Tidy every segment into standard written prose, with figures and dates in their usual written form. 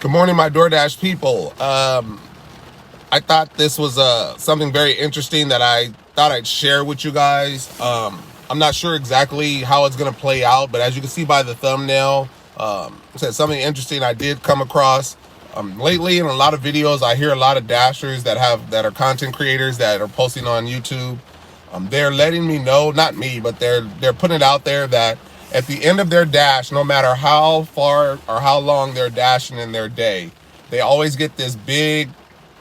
Good morning, my DoorDash people. I thought this was something very interesting that I thought I'd share with you guys. I'm not sure exactly how it's going to play out, but as you can see by the thumbnail, it said something interesting I did come across. Lately, in a lot of videos, I hear a lot of dashers that are content creators that are posting on YouTube. They're letting me know, not me, but they're putting it out there that at the end of their dash, no matter how far or how long they're dashing in their day, they always get this big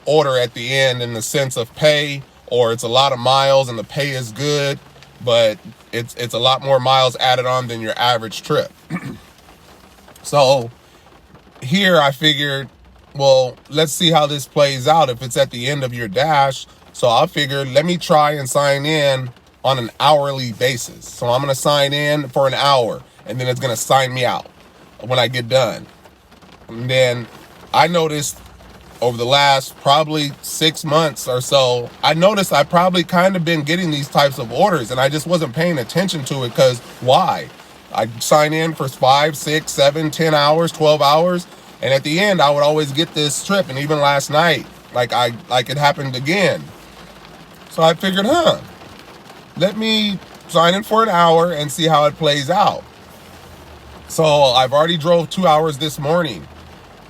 order at the end in the sense of pay, or it's a lot of miles and the pay is good, but it's a lot more miles added on than your average trip. So here I figured, well, let's see how this plays out if it's at the end of your dash. So I figured, let me try and sign in on an hourly basis. So I'm going to sign in for an hour, and then it's going to sign me out when I get done. And then I noticed over the last probably 6 months or so, I noticed I probably kind of been getting these types of orders, and I just wasn't paying attention to it because why? I'd sign in for 5, 6, 7, 10 hours, 12 hours, and at the end I would always get this trip. And even last night, like it happened again. So I figured, let me sign in for an hour and see how it plays out. So I've already drove 2 hours this morning,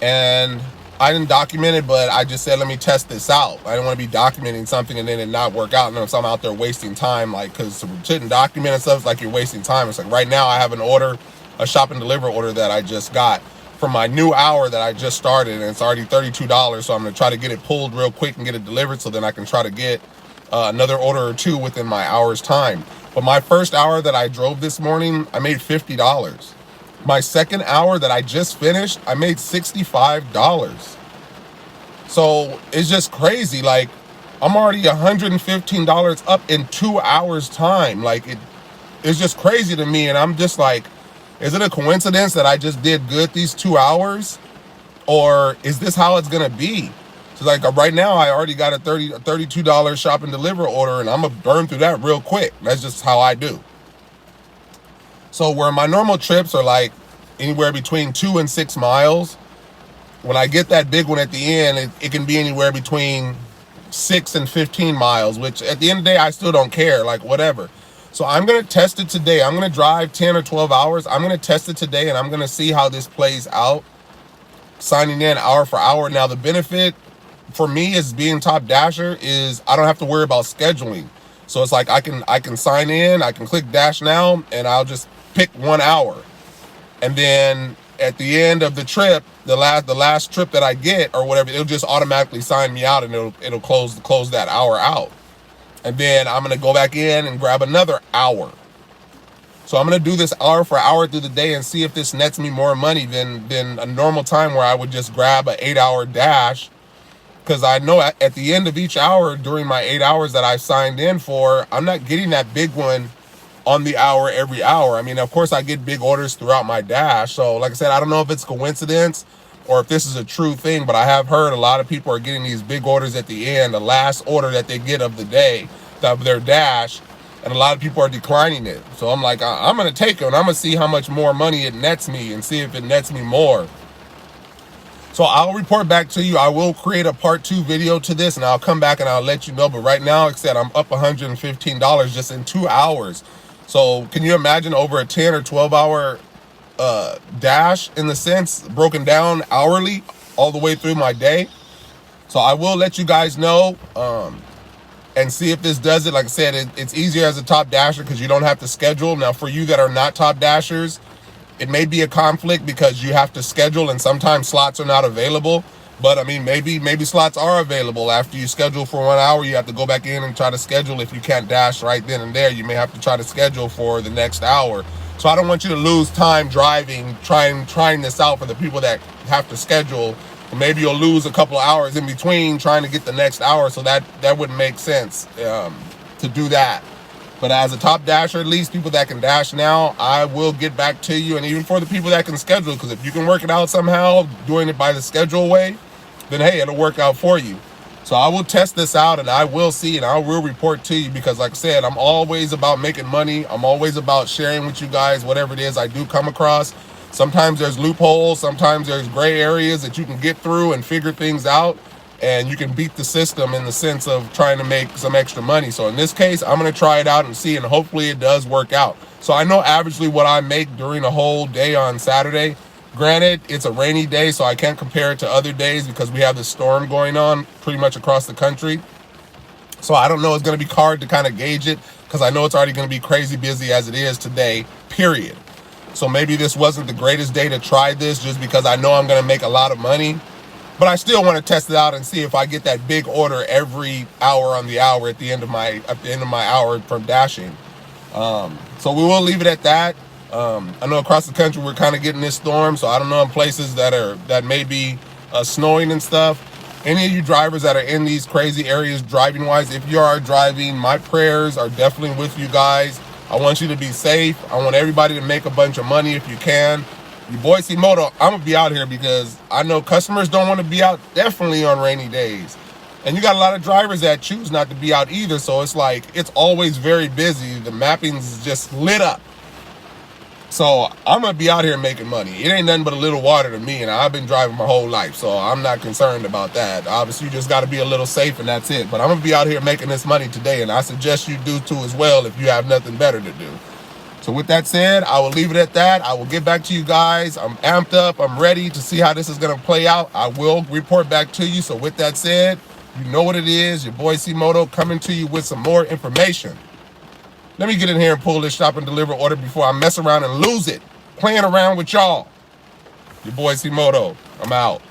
and I didn't document it, but I just said, let me test this out. I didn't want to be documenting something and then it not work out. And so I'm out there wasting time, like, because sitting documenting stuff, it's like you're wasting time. It's like right now I have an order, a shop and deliver order that I just got for my new hour that I just started, and it's already $32. So I'm going to try to get it pulled real quick and get it delivered so then I can try to get another order or two within my hour's time. But my first hour that I drove this morning, I made $50. My second hour that I just finished, I made $65. So it's just crazy. Like, I'm already $115 up in 2 hours time. Like, it's just crazy to me. And I'm just like, is it a coincidence that I just did good these 2 hours? Or is this how it's going to be? So like right now, I already got a $32 shop and deliver order, and I'm going to burn through that real quick. That's just how I do. So where my normal trips are like anywhere between 2 and 6 miles, when I get that big one at the end, it can be anywhere between 6 and 15 miles, which at the end of the day, I still don't care, like whatever. So I'm going to test it today. I'm going to drive 10 or 12 hours. I'm going to test it today, and I'm going to see how this plays out, signing in hour for hour. Now, the benefit for me as being top dasher is I don't have to worry about scheduling. So it's like I can sign in, I can click dash now, and I'll just pick 1 hour. And then at the end of the trip, the last trip that I get or whatever, it'll just automatically sign me out, and it'll close that hour out. And then I'm going to go back in and grab another hour. So I'm going to do this hour for hour through the day and see if this nets me more money than a normal time where I would just grab an 8-hour dash. Because I know at the end of each hour during my 8 hours that I signed in for, I'm not getting that big one on the hour every hour. I mean, of course, I get big orders throughout my dash. So like I said, I don't know if it's coincidence or if this is a true thing, but I have heard a lot of people are getting these big orders at the end, the last order that they get of the day, of their dash, and a lot of people are declining it. So I'm like, I'm going to take it, and I'm going to see how much more money it nets me and see if it nets me more. So I'll report back to you. I will create a part 2 video to this, and I'll come back and I'll let you know. But right now, like I said, I'm up $115 just in 2 hours. So can you imagine over a 10 or 12 hour dash, in the sense, broken down hourly all the way through my day? So I will let you guys know and see if this does it. Like I said, it's easier as a top dasher because you don't have to schedule. Now, for you that are not top dashers, it may be a conflict because you have to schedule, and sometimes slots are not available. But I mean, maybe slots are available. After you schedule for 1 hour, you have to go back in and try to schedule. If you can't dash right then and there, you may have to try to schedule for the next hour. So I don't want you to lose time driving, trying this out for the people that have to schedule. Maybe you'll lose a couple of hours in between trying to get the next hour. So that wouldn't make sense to do that. But as a top dasher, at least people that can dash now, I will get back to you. And even for the people that can schedule, because if you can work it out somehow, doing it by the schedule way, then hey, it'll work out for you. So I will test this out, and I will see, and I will report to you, because like I said, I'm always about making money. I'm always about sharing with you guys whatever it is I do come across. Sometimes there's loopholes, sometimes there's gray areas that you can get through and figure things out, and you can beat the system in the sense of trying to make some extra money. So in this case, I'm going to try it out and see, and hopefully it does work out. So I know averagely what I make during a whole day on Saturday. Granted, it's a rainy day, so I can't compare it to other days because we have this storm going on pretty much across the country. So I don't know, it's going to be hard to kind of gauge it because I know it's already going to be crazy busy as it is today, period. So maybe this wasn't the greatest day to try this just because I know I'm going to make a lot of money. But I still want to test it out and see if I get that big order every hour on the hour at the end of my hour from dashing. So we will leave it at that. I know across the country we're kind of getting this storm, so I don't know in places that may be snowing and stuff. Any of you drivers that are in these crazy areas driving wise, if you are driving, my prayers are definitely with you guys. I want you to be safe. I want everybody to make a bunch of money if you can. Your boy C-Moto, I'm going to be out here because I know customers don't want to be out definitely on rainy days. And you got a lot of drivers that choose not to be out either. So it's like, it's always very busy. The mapping's just lit up. So I'm going to be out here making money. It ain't nothing but a little water to me. And I've been driving my whole life. So I'm not concerned about that. Obviously, you just got to be a little safe and that's it. But I'm going to be out here making this money today. And I suggest you do too as well if you have nothing better to do. So with that said, I will leave it at that. I will get back to you guys. I'm amped up. I'm ready to see how this is going to play out. I will report back to you. So with that said, you know what it is. Your boy C-Moto coming to you with some more information. Let me get in here and pull this shop and deliver order before I mess around and lose it playing around with y'all. Your boy C-Moto. I'm out.